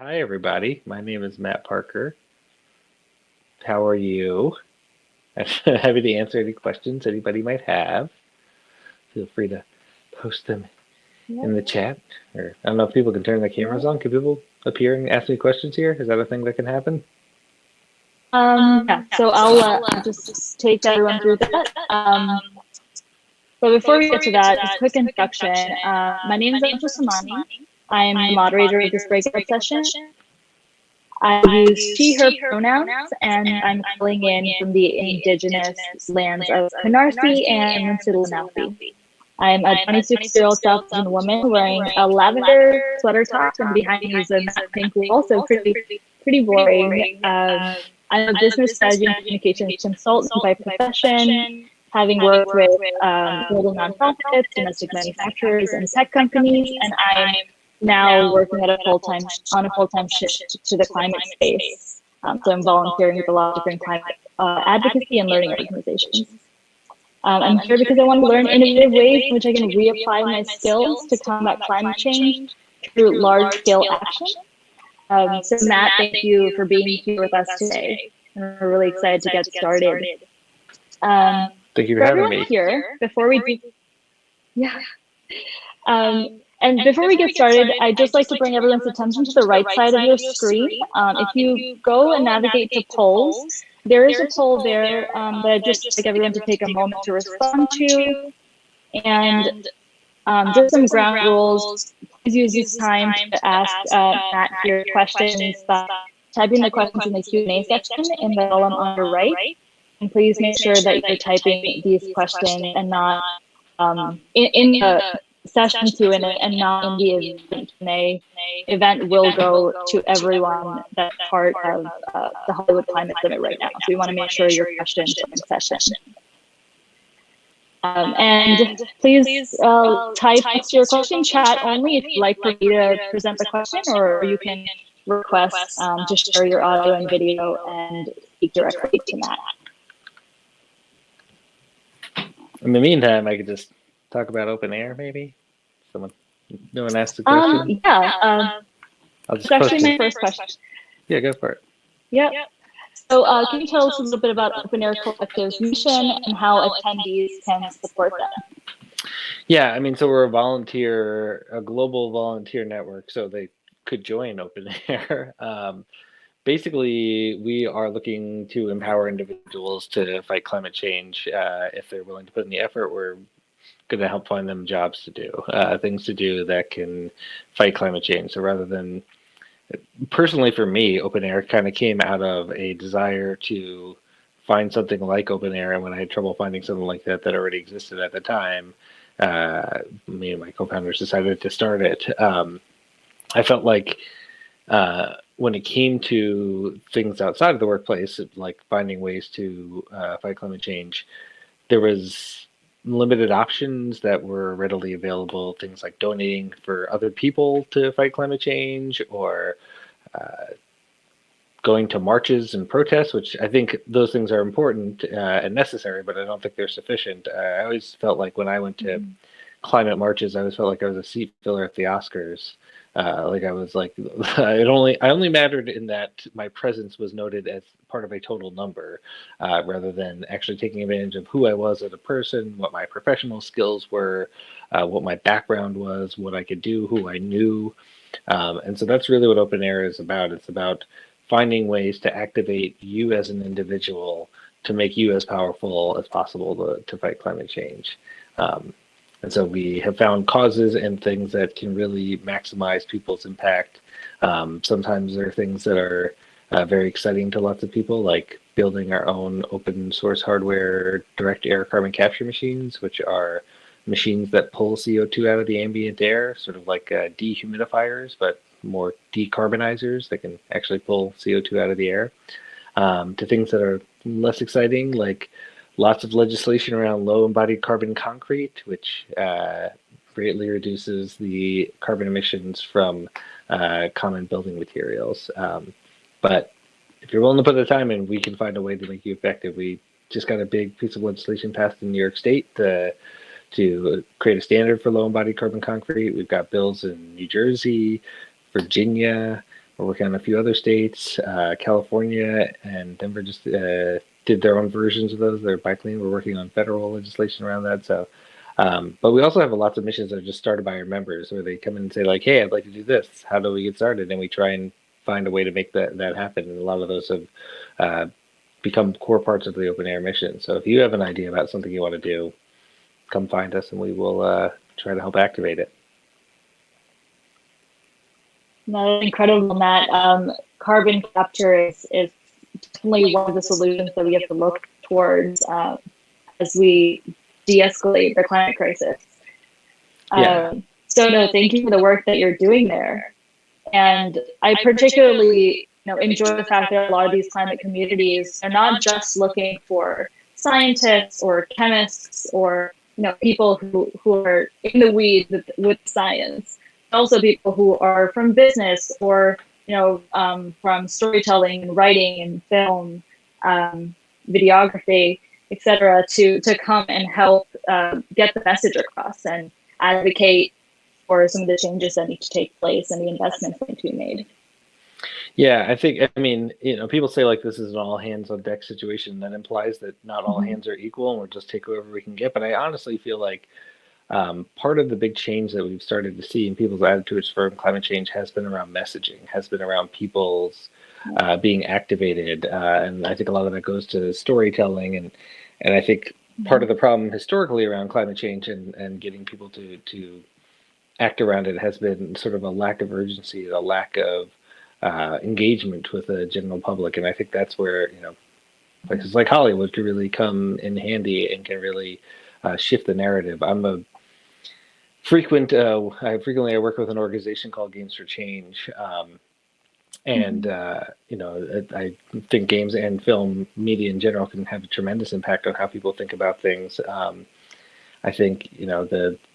Hi, everybody. My name is Matt Parker. How are you? I'm happy to answer any questions anybody might have. Feel free to post them Yep. in the chat. Or I don't know if people can turn their cameras on. Can people appear and ask me questions here? Is that a thing that can happen? Yeah, so I'll just take everyone through that. But before we get to that, just a quick introduction. My name is Anshul Samani. I'm the moderator of this breakout session. I use she, her pronouns, and I'm calling in from the indigenous lands of Canarsie and Lenape. I'm a 26-year-old South Asian woman wearing a lavender sweater top, and behind me is a matte pink wall, so pretty boring. I'm a business strategy and communications consultant by profession, having worked with global nonprofits, domestic manufacturers, and tech companies, and I'm now working at on a full-time shift to the climate space. So I'm volunteering with a lot of different climate advocacy and learning organizations. I'm here because I want to learn innovative ways in which I can reapply my skills to combat climate change through large-scale action. So Matt, thank you for being here with us today. We're really excited to get started. Thank you for having me. Here, before we and before we get started, I'd just like to bring everyone's attention to the right side of your screen. If you go and navigate to polls, there is a poll there that I'd just like everyone to take a moment to respond to. And just some ground rules. Please use this time to ask Matt your questions by typing the questions in the Q&A section in the column on your right. And please make sure that you're typing these questions and not in the session Q&A and not in the event Q&A. Event will go to everyone that's part of the Hollywood Climate Summit right now. So we want to make sure your questions are in session. And please type your question chat only if you'd like for me to present the question, or you can request to share your audio and video and speak directly to Matt. In the meantime, I could just talk about OpenAir, maybe? No one asked a question? Yeah. It's actually my first question. Yeah, go for it. Yep. So can you tell us a little bit about OpenAir Collective's mission and how attendees can support them? Yeah, I mean, so we're a global volunteer network, so they could join OpenAir. Basically, we are looking to empower individuals to fight climate change. If they're willing to put in the effort, we're going to help find them jobs to do, things to do that can fight climate change. So rather than, personally for me, OpenAir kind of came out of a desire to find something like OpenAir, and when I had trouble finding something like that already existed at the time, me and my co-founders decided to start it. I felt like when it came to things outside of the workplace, like finding ways to fight climate change, there was limited options that were readily available, things like donating for other people to fight climate change, or going to marches and protests, which I think those things are important and necessary, but I don't think they're sufficient. I always felt like when I went to climate marches, I always felt like I was a seat filler at the Oscars. Like I was like, I only mattered in that my presence was noted as part of a total number, rather than actually taking advantage of who I was as a person, what my professional skills were, what my background was, what I could do, who I knew. And so that's really what OpenAir is about. It's about finding ways to activate you as an individual to make you as powerful as possible to fight climate change. And so we have found causes and things that can really maximize people's impact. Sometimes there are things that are very exciting to lots of people, like building our own open source hardware direct air carbon capture machines, which are machines that pull CO2 out of the ambient air, sort of like dehumidifiers, but more decarbonizers that can actually pull CO2 out of the air, to things that are less exciting, like lots of legislation around low embodied carbon concrete, which greatly reduces the carbon emissions from common building materials. But if you're willing to put the time in, we can find a way to make you effective. We just got a big piece of legislation passed in New York State to create a standard for low embodied carbon concrete. We've got bills in New Jersey, Virginia, We're working on a few other states. California and Denver just did their own versions of those. Their bike lane. We're working on federal legislation around that. So, but we also have lots of missions that are just started by our members, where they come in and say like, "Hey, I'd like to do this. How do we get started?" And we try and find a way to make that happen. And a lot of those have become core parts of the open air mission. So if you have an idea about something you want to do, come find us and we will try to help activate it. No, incredible, Matt. Carbon capture is definitely one of the solutions that we have to look towards as we de-escalate the climate crisis. Yeah. So no, thank you for the work that you're doing there. And I particularly, enjoy the fact that a lot of these climate communities are not just looking for scientists or chemists or people who are in the weeds with science, also people who are from business or from storytelling and writing and film, videography, etc., to come and help get the message across and advocate for some of the changes that need to take place and the investments that need to be made. Yeah, I mean, people say like this is an all hands on deck situation. That implies that not all hands are equal and we'll just take whoever we can get. But I honestly feel like part of the big change that we've started to see in people's attitudes for climate change has been around messaging, has been around people's being activated. And I think a lot of that goes to storytelling. And I think part of the problem historically around climate change and getting people to act around it has been sort of a lack of urgency, a lack of engagement with the general public. And I think that's where, places like Hollywood can really come in handy and can really shift the narrative. I frequently work with an organization called Games for Change. And, I think games and film media in general can have a tremendous impact on how people think about things. I think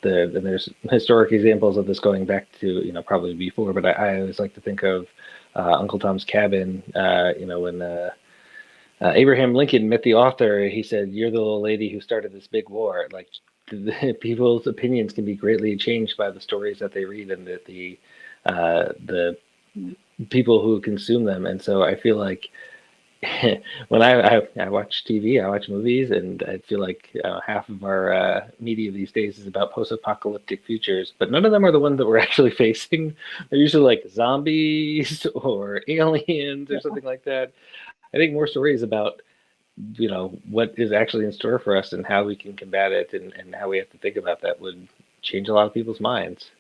there's historic examples of this going back to probably before, but I always like to think of Uncle Tom's Cabin. When Abraham Lincoln met the author, he said, "You're the little lady who started this big war." Like people's opinions can be greatly changed by the stories that they read and the people who consume them. And so I feel like when I watch TV, I watch movies, and I feel like half of our media these days is about post-apocalyptic futures, but none of them are the ones that we're actually facing. They're usually like zombies or aliens or something like that. I think more stories about what is actually in store for us and how we can combat it and how we have to think about that would change a lot of people's minds.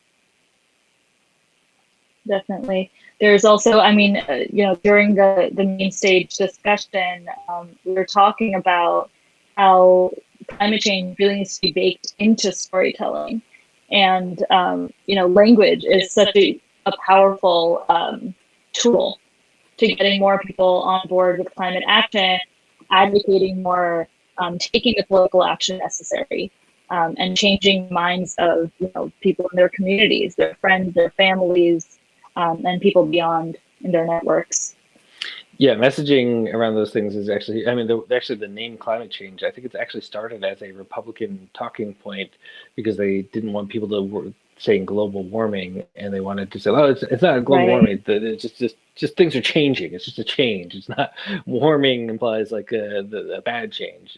Definitely. There's also, during the main stage discussion, we were talking about how climate change really needs to be baked into storytelling. And, language is such a powerful tool to getting more people on board with climate action, advocating more, taking the political action necessary, and changing minds of people in their communities, their friends, their families, and people beyond in their networks. Yeah, messaging around those things is actually, the name climate change, I think it's actually started as a Republican talking point because they didn't want people to saying global warming, and they wanted to say, "Oh, it's not global warming. It's just things are changing. It's just a change. It's not warming implies like a bad change."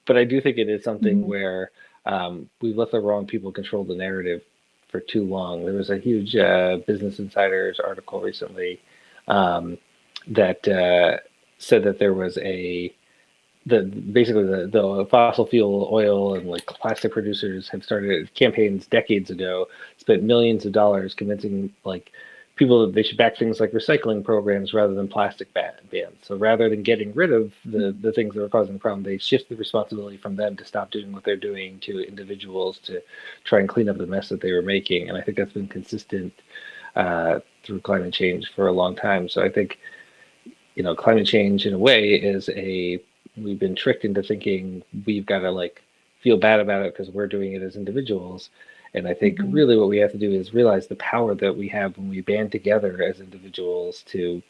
But I do think it is something where we've let the wrong people control the narrative for too long. There was a huge Business Insider's article recently that said that there was basically the fossil fuel, oil, and like plastic producers have started campaigns decades ago, spent millions of dollars convincing like people that they should back things like recycling programs rather than plastic bans. So rather than getting rid of the things that are causing the problem, they shift the responsibility from them to stop doing what they're doing to individuals to try and clean up the mess that they were making. And I think that's been consistent through climate change for a long time. So I think, climate change in a way is we've been tricked into thinking we've got to like feel bad about it because we're doing it as individuals. And I think really what we have to do is realize the power that we have when we band together as individuals to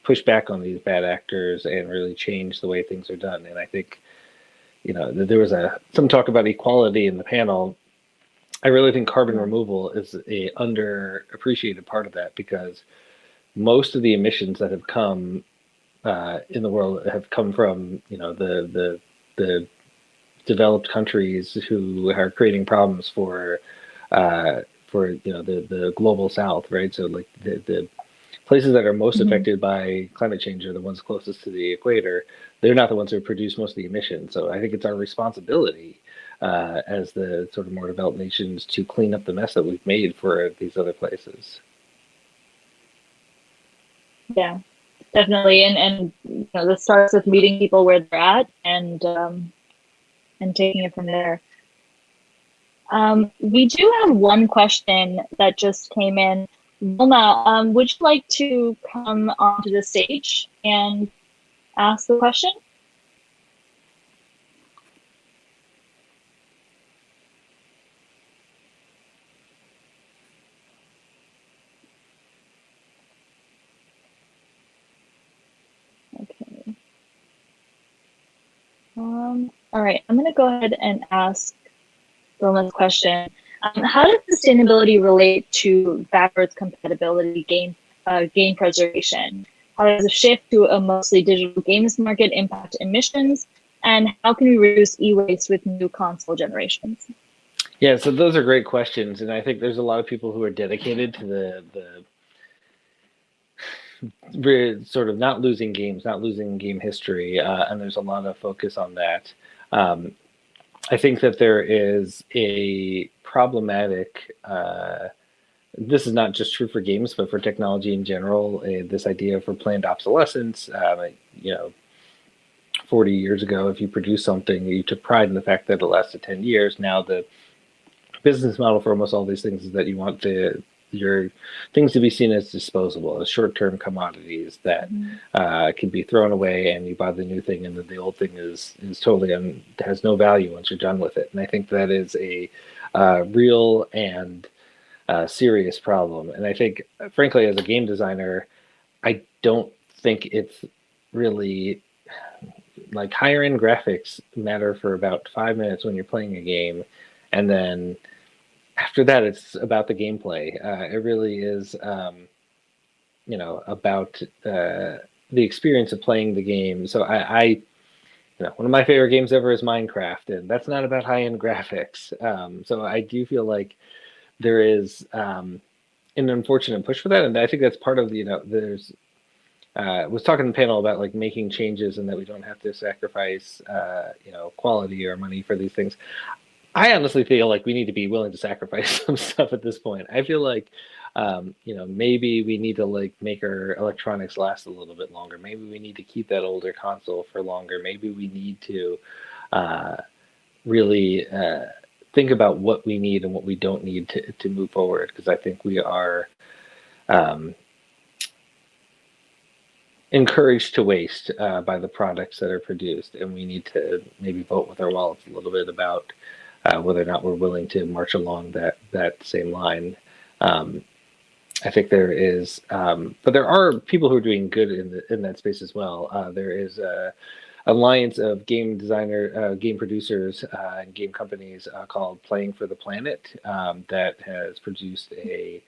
push back on these bad actors and really change the way things are done. And I think, there was some talk about equality in the panel. I really think carbon removal is a underappreciated part of that because most of the emissions that have come in the world have come from, the developed countries who are creating problems for the global south, right? So like the places that are most affected by climate change are the ones closest to the equator. They're not the ones who produce most of the emissions. So I think it's our responsibility as the sort of more developed nations to clean up the mess that we've made for these other places. Yeah, definitely. And this starts with meeting people where they're at and taking it from there. We do have one question that just came in. Wilma, would you like to come onto the stage and ask the question? Okay. All right, I'm going to go ahead and ask Wilma's question. How does sustainability relate to backwards compatibility game preservation? How does a shift to a mostly digital games market impact emissions? And how can we reduce e-waste with new console generations? Yeah, so those are great questions, and I think there's a lot of people who are dedicated to the sort of not losing games, not losing game history, and there's a lot of focus on that. I think that there is a problematic. This is not just true for games, but for technology in general. This idea for planned obsolescence. 40 years ago, if you produce something, you took pride in the fact that it lasted 10 years. Now the business model for almost all these things is that you want your things to be seen as disposable, as short-term commodities that can be thrown away, and you buy the new thing, and then the old thing is totally has no value once you're done with it. And I think that is a real and serious problem. And I think, frankly, as a game designer, I don't think it's really like higher end graphics matter for about 5 minutes when you're playing a game, and then after that, it's about the gameplay. It really is, about the experience of playing the game. So one of my favorite games ever is Minecraft, and that's not about high-end graphics. So I do feel like there is an unfortunate push for that, and I think that's part of there's. Was talking in the panel about like making changes and that we don't have to sacrifice, quality or money for these things. I honestly feel like we need to be willing to sacrifice some stuff at this point. I feel like, maybe we need to like make our electronics last a little bit longer. Maybe we need to keep that older console for longer. Maybe we need to really think about what we need and what we don't need to move forward. Because I think we are encouraged to waste by the products that are produced, and we need to maybe vote with our wallets a little bit about whether or not we're willing to march along that same line. I think there is, but there are people who are doing good in that space as well. There is a alliance of game producers, and game companies called Playing for the Planet that has produced the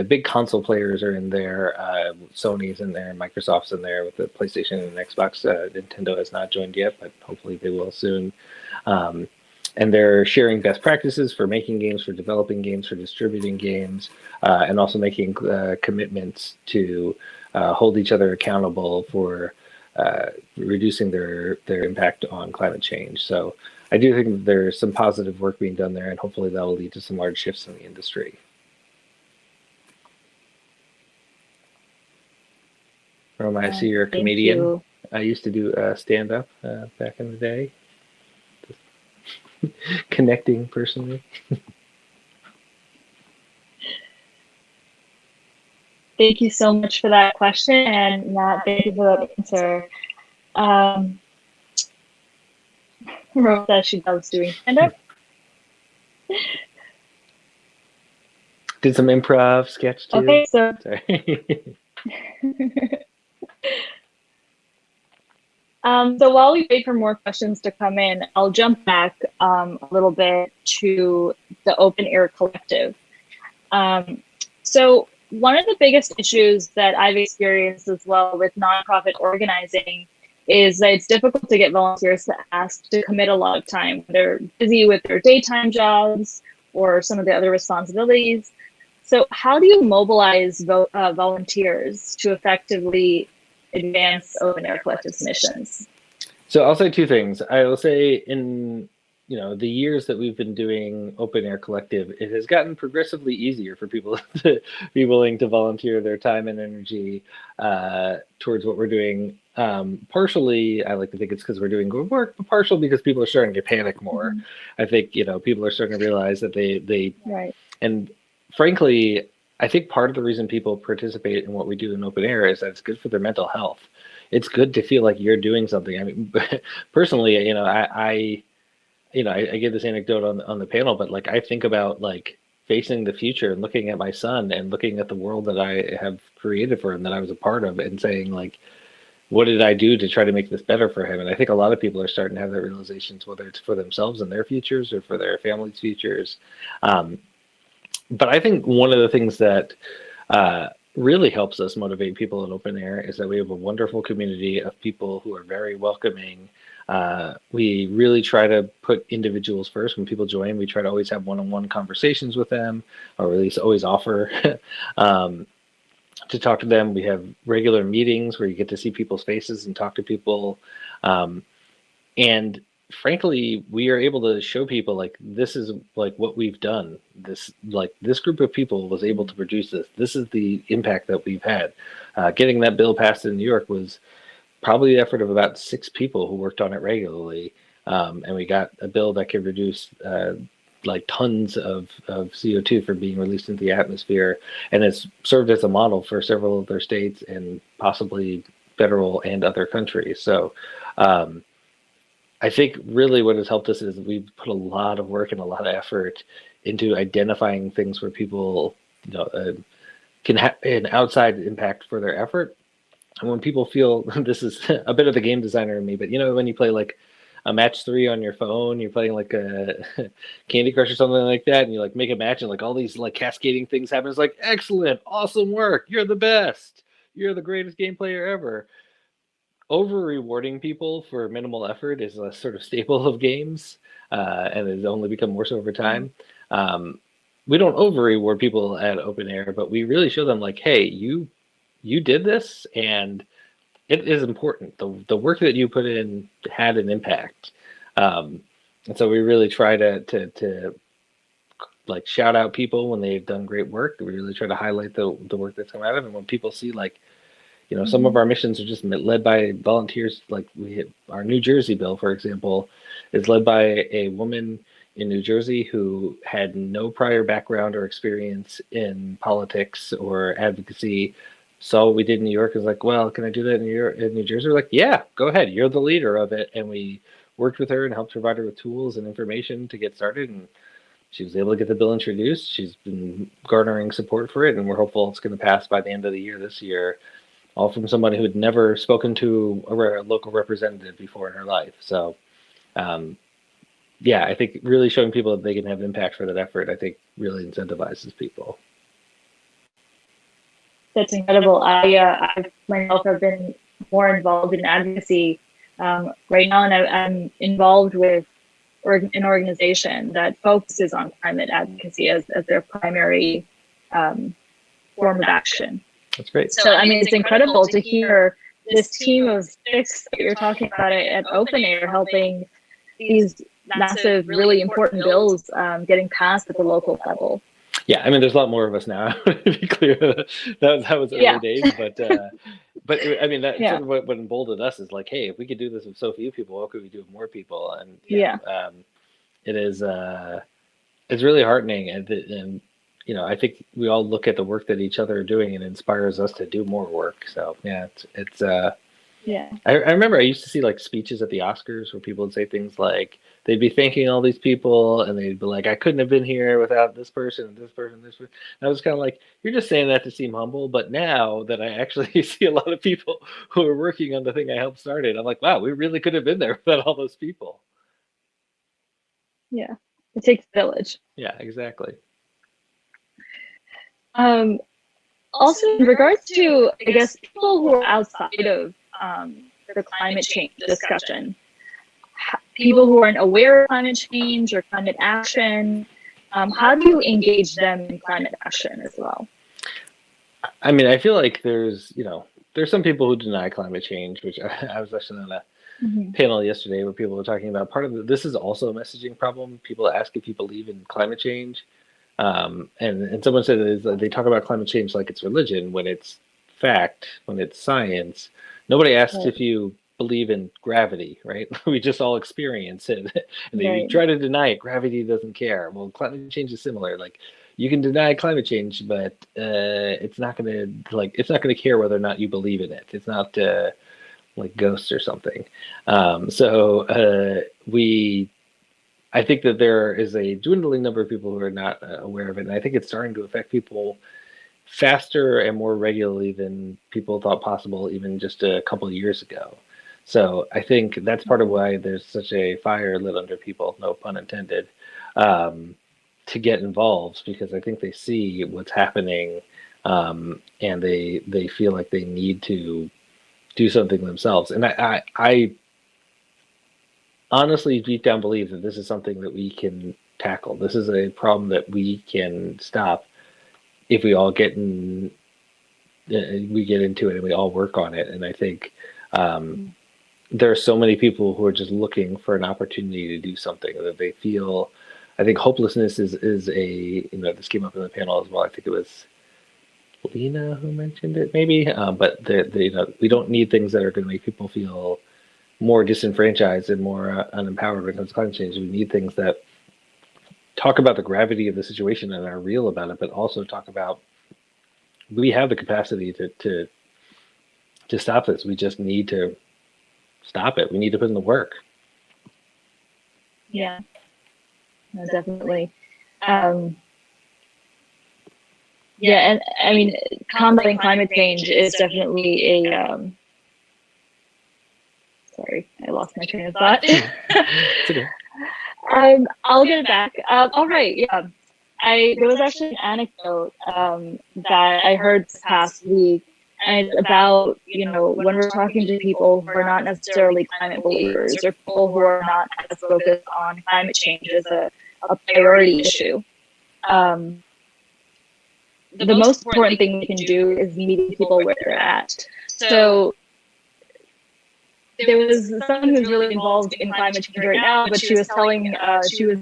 big console players are in there, Sony's in there, Microsoft's in there with the PlayStation and Xbox. Nintendo has not joined yet, but hopefully they will soon. And they're sharing best practices for making games, for developing games, for distributing games, and also making commitments to hold each other accountable for reducing their impact on climate change. So I do think that there's some positive work being done there, and hopefully that will lead to some large shifts in the industry. Roma, I see you're a comedian. You. I used to do stand-up back in the day. Connecting personally. Thank you so much for that question, and Matt, thank you for that answer. Rose says she loves doing stand-up. Did some improv sketch too. Okay, so so while we wait for more questions to come in, I'll jump back a little bit to the OpenAir Collective. So one of the biggest issues that I've experienced as well with nonprofit organizing is that it's difficult to get volunteers to ask to commit a lot of time. They're busy with their daytime jobs or some of the other responsibilities. So how do you mobilize volunteers to effectively advance OpenAir Collective's missions? So I'll say two things. I will say in the years that we've been doing OpenAir Collective, it has gotten progressively easier for people to be willing to volunteer their time and energy towards what we're doing. Partially, I like to think it's because we're doing good work, but partial because people are starting to panic more. I think people are starting to realize that they Right. And frankly, I think part of the reason people participate in what we do in open air is that it's good for their mental health. It's good to feel like you're doing something. I mean, personally, I give this anecdote on the panel, but like I think about like facing the future and looking at my son and looking at the world that I have created for him, that I was a part of, and saying like, what did I do to try to make this better for him? And I think a lot of people are starting to have that realizations, whether it's for themselves and their futures or for their family's futures. Um, but I think one of the things that really helps us motivate people in open air is that we have a wonderful community of people who are very welcoming. We really try to put individuals first. When people join, we try to always have one-on-one conversations with them, or at least always offer to talk to them. We have regular meetings where you get to see people's faces and talk to people. Um, and frankly, we are able to show people like this is like what we've done. This group of people was able to produce this. This is the impact that we've had. Getting that bill passed in New York was probably the effort of about 6 people who worked on it regularly. And we got a bill that could reduce like tons of CO2 from being released into the atmosphere. And it's served as a model for several other states and possibly federal and other countries. So I think really what has helped us is we've put a lot of work and a lot of effort into identifying things where people can have an outside impact for their effort. And when people feel this is a bit of the game designer in me, but when you play like a match 3 on your phone, you're playing like a Candy Crush or something like that, and you like make a match and like all these like cascading things happen. It's like, excellent, awesome work, you're the best, you're the greatest game player ever. Over rewarding people for minimal effort is a sort of staple of games, and has only become more so over time. We don't over reward people at open air, but we really show them like, hey, you did this, and it is important. The work that you put in had an impact, and so we really try to like shout out people when they've done great work. We really try to highlight the work that's come out of it. And when people see like some of our missions are just led by volunteers. Like our New Jersey bill, for example, is led by a woman in New Jersey who had no prior background or experience in politics or advocacy. Saw what we did in New York, is like, well, can I do that in New Jersey? We're like, yeah, go ahead. You're the leader of it. And we worked with her and helped provide her with tools and information to get started. And she was able to get the bill introduced. She's been garnering support for it, and we're hopeful it's going to pass by the end of the year this year, all from somebody who had never spoken to a local representative before in her life. So, yeah, I think really showing people that they can have impact for that effort, I think really incentivizes people. That's incredible. I myself have been more involved in advocacy right now, and I'm involved with an organization that focuses on climate advocacy as their primary form of action. That's great. So, I mean, it's incredible to hear this team of 6 that you're talking about at OpenAir helping these massive, really important bills getting passed at the local level. Yeah, I mean, there's a lot more of us now. To be clear, that was early days, but I mean, that's sort of what emboldened us is like, hey, if we could do this with so few people, what could we do with more people? And it is it's really heartening, and I think we all look at the work that each other are doing and it inspires us to do more work. So yeah, it's I remember I used to see like speeches at the Oscars where people would say things like they'd be thanking all these people and they'd be like, I couldn't have been here without this person, this person, this person. And I was kind of like, you're just saying that to seem humble. But now that I actually see a lot of people who are working on the thing I helped start it, I'm like, wow, we really could have been there without all those people. Yeah, it takes a village. Yeah, exactly. Also, in regards to, I guess, people who are outside of the climate change discussion, people who aren't aware of climate change or climate action, how do you engage them in climate action as well? I mean, I feel like there's some people who deny climate change, which I was actually on a Mm-hmm. panel yesterday where people were talking about this is also a messaging problem. People ask if you believe in climate change. And someone said that they talk about climate change like it's religion when it's fact, when it's science. Nobody asks Right. if you believe in gravity, right? We just all experience it. And if you Right. try to deny it, gravity doesn't care. Well, climate change is similar. Like you can deny climate change, but it's not gonna care whether or not you believe in it. It's not like ghosts or something. We I think that there is a dwindling number of people who are not aware of it, and I think it's starting to affect people faster and more regularly than people thought possible even just a couple of years ago. So I think that's part of why there's such a fire lit under people, no pun intended, um, to get involved because I think they see what's happening, and they feel like they need to do something themselves. And I honestly deep down believe that this is something that we can tackle. This is a problem that we can stop if we all we get into it and we all work on it. And I think there are so many people who are just looking for an opportunity to do something that they feel. I think hopelessness is this came up in the panel as well. I think it was Lena who mentioned it, maybe. But we don't need things that are going to make people feel more disenfranchised and more unempowered when it comes to climate change. We need things that talk about the gravity of the situation and are real about it, but also talk about we have the capacity to stop this. We just need to stop it. We need to put in the work. Yeah, no, definitely. Yeah, and I mean, combating climate change is definitely a. Sorry, I lost my train of thought. It's okay. I'll get it back. All right, yeah. There was actually an anecdote that I heard this past week, and it's about, when we're talking to people who are not necessarily climate believers or people who are not as focused on climate change as a priority issue. The most important thing we can do is meeting people where they're at. So there was someone who's really involved in climate change right now, but she was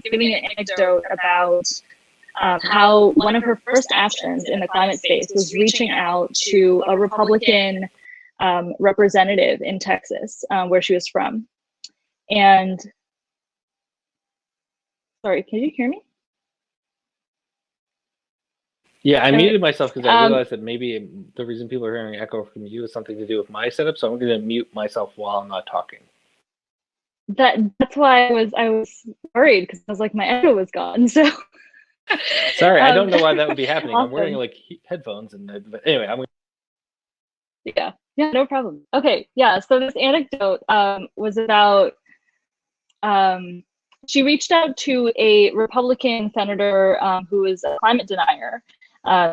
giving an anecdote about how one of her first actions in the climate space was reaching out to a Republican representative in Texas, where she was from. And sorry, can you hear me? Yeah, I muted myself because I realized that maybe the reason people are hearing echo from you is something to do with my setup. So I'm going to mute myself while I'm not talking. That's why I was worried, because I was like, my echo was gone. So sorry, I don't know why that would be happening. Awesome. I'm wearing like headphones, but anyway, yeah, no problem. Okay, yeah. So this anecdote was about she reached out to a Republican senator who was a climate denier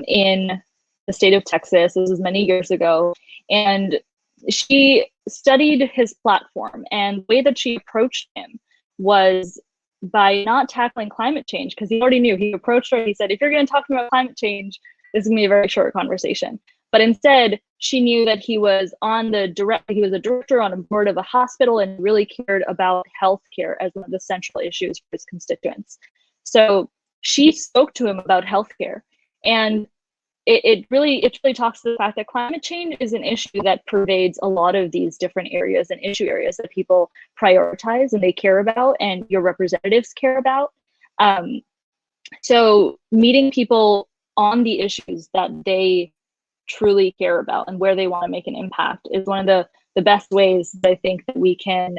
in the state of Texas. This was many years ago, and she studied his platform, and the way that she approached him was by not tackling climate change, because he already knew. He approached her, he said, if you're going to talk about climate change, this is going to be a very short conversation. But instead, she knew that he was a director on a board of a hospital and really cared about healthcare as one of the central issues for his constituents. So she spoke to him about healthcare, and it really talks to the fact that climate change is an issue that pervades a lot of these different areas and issue areas that people prioritize and they care about, and your representatives care about. So meeting people on the issues that they truly care about and where they want to make an impact is one of the best ways that I think that we can,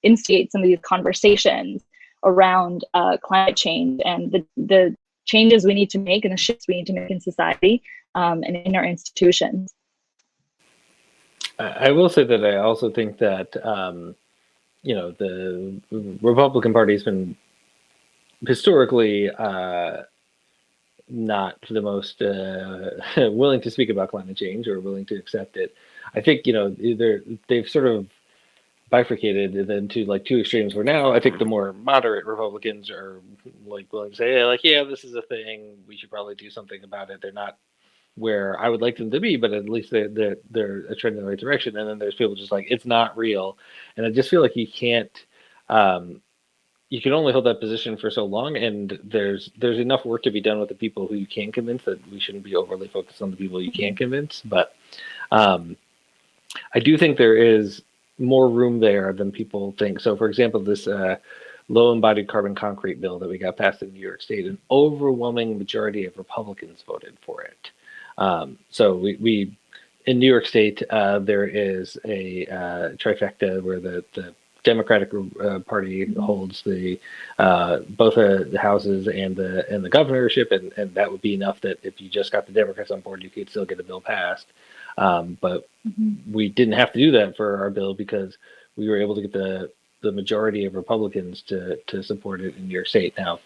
instigate some of these conversations around climate change and the changes we need to make and the shifts we need to make in society and in our institutions. I will say that I also think that the Republican Party has been historically not the most willing to speak about climate change or willing to accept it. I think, they've sort of bifurcated into like two extremes where now I think the more moderate Republicans are like willing to say, yeah, this is a thing. We should probably do something about it. They're not where I would like them to be, but at least they're a trend in the right direction. And then there's people just like it's not real, and I just feel like you can't. Um, you can only hold that position for so long, and there's enough work to be done with the people who you can convince that we shouldn't be overly focused on the people you can't convince. But um, I do think there is more room there than people think. So, for example, this low embodied carbon concrete bill that we got passed in New York State, an overwhelming majority of Republicans voted for it. So we in New York State, there is a trifecta where the Democratic Party holds the both the houses and the governorship, and that would be enough that if you just got the Democrats on board, you could still get a bill passed. But we didn't have to do that for our bill because we were able to get the majority of Republicans to support it in New York State. Now,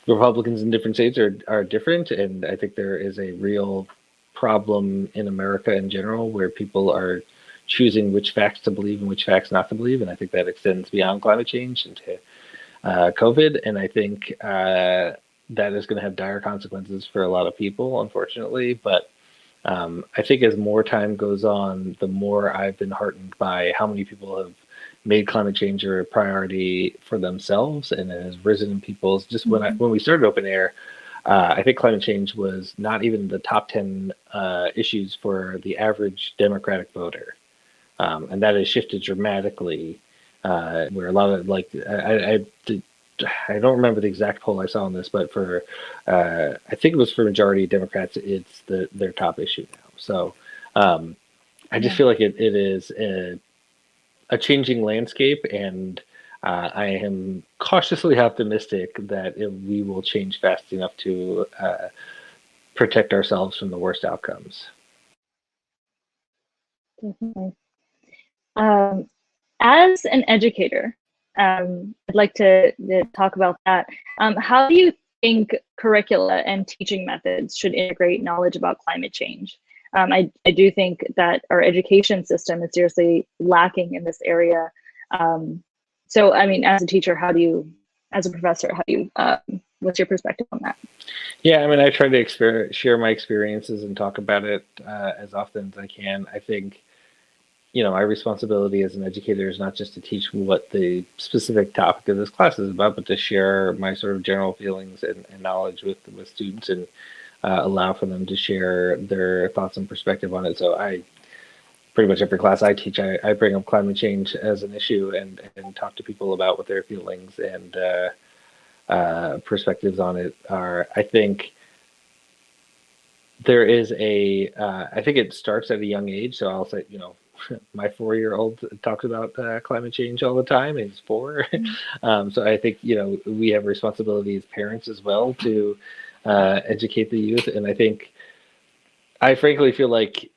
Republicans in different states are different, and I think there is a real problem in America in general where people are choosing which facts to believe and which facts not to believe, and I think that extends beyond climate change into COVID, and I think that is going to have dire consequences for a lot of people, unfortunately. But I think as more time goes on, the more I've been heartened by how many people have made climate change a priority for themselves, and it has risen in people's. Just when we started OpenAir, I think climate change was not even the top 10 issues for the average Democratic voter, and that has shifted dramatically. Where a lot of I don't remember the exact poll I saw on this, but for I think it was for majority Democrats, it's their top issue now. So I just feel like it is a changing landscape, and I am cautiously optimistic that we will change fast enough to protect ourselves from the worst outcomes. Definitely. As an educator, I'd like to talk about that. How do you think curricula and teaching methods should integrate knowledge about climate change? I do think that our education system is seriously lacking in this area. So, I mean, as a teacher, as a professor, what's your perspective on that? Yeah, I mean, I try to share my experiences and talk about it as often as I can. I think my responsibility as an educator is not just to teach what the specific topic of this class is about, but to share my sort of general feelings and knowledge with students and allow for them to share their thoughts and perspective on it. So pretty much every class I teach, I bring up climate change as an issue and talk to people about what their feelings and perspectives on it are. I think there is I think it starts at a young age. So I'll say, my 4-year-old talks about climate change all the time. He's 4. So I think, we have responsibility as parents as well to educate the youth. And I frankly feel like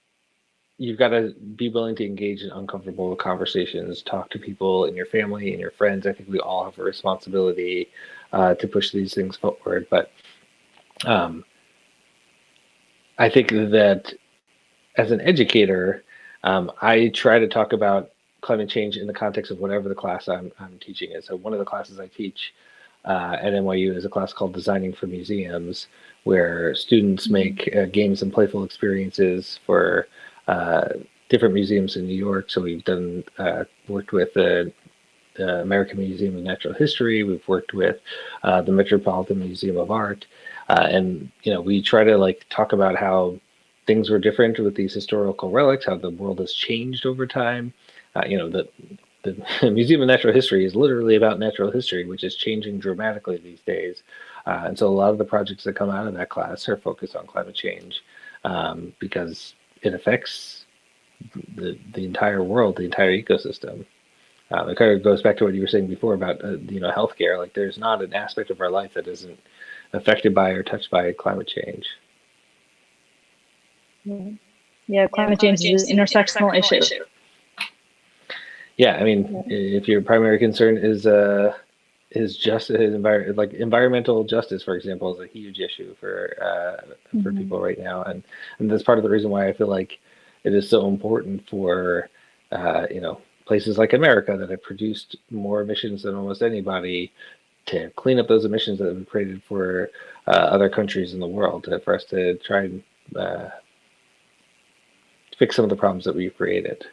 you've got to be willing to engage in uncomfortable conversations, talk to people in your family and your friends. I think we all have a responsibility to push these things forward. But I think that as an educator, I try to talk about climate change in the context of whatever the class I'm teaching is. So one of the classes I teach at NYU is a class called Designing for Museums, where students make games and playful experiences for different museums in New York. So we've worked with the American Museum of Natural History. We've worked with the Metropolitan Museum of Art, and we try to talk about how things were different with these historical relics, how the world has changed over time. The Museum of Natural History is literally about natural history, which is changing dramatically these days. And so a lot of the projects that come out of that class are focused on climate change because it affects the entire world, the entire ecosystem. It kind of goes back to what you were saying before about healthcare. Like there's not an aspect of our life that isn't affected by or touched by climate change. Yeah, climate change is an intersectional issue. Yeah, I mean, if your primary concern is is just like environmental justice, for example, is a huge issue for people right now, and that's part of the reason why I feel like it is so important for places like America that have produced more emissions than almost anybody to clean up those emissions that have been created for other countries in the world, for us to try and fix some of the problems that we've created.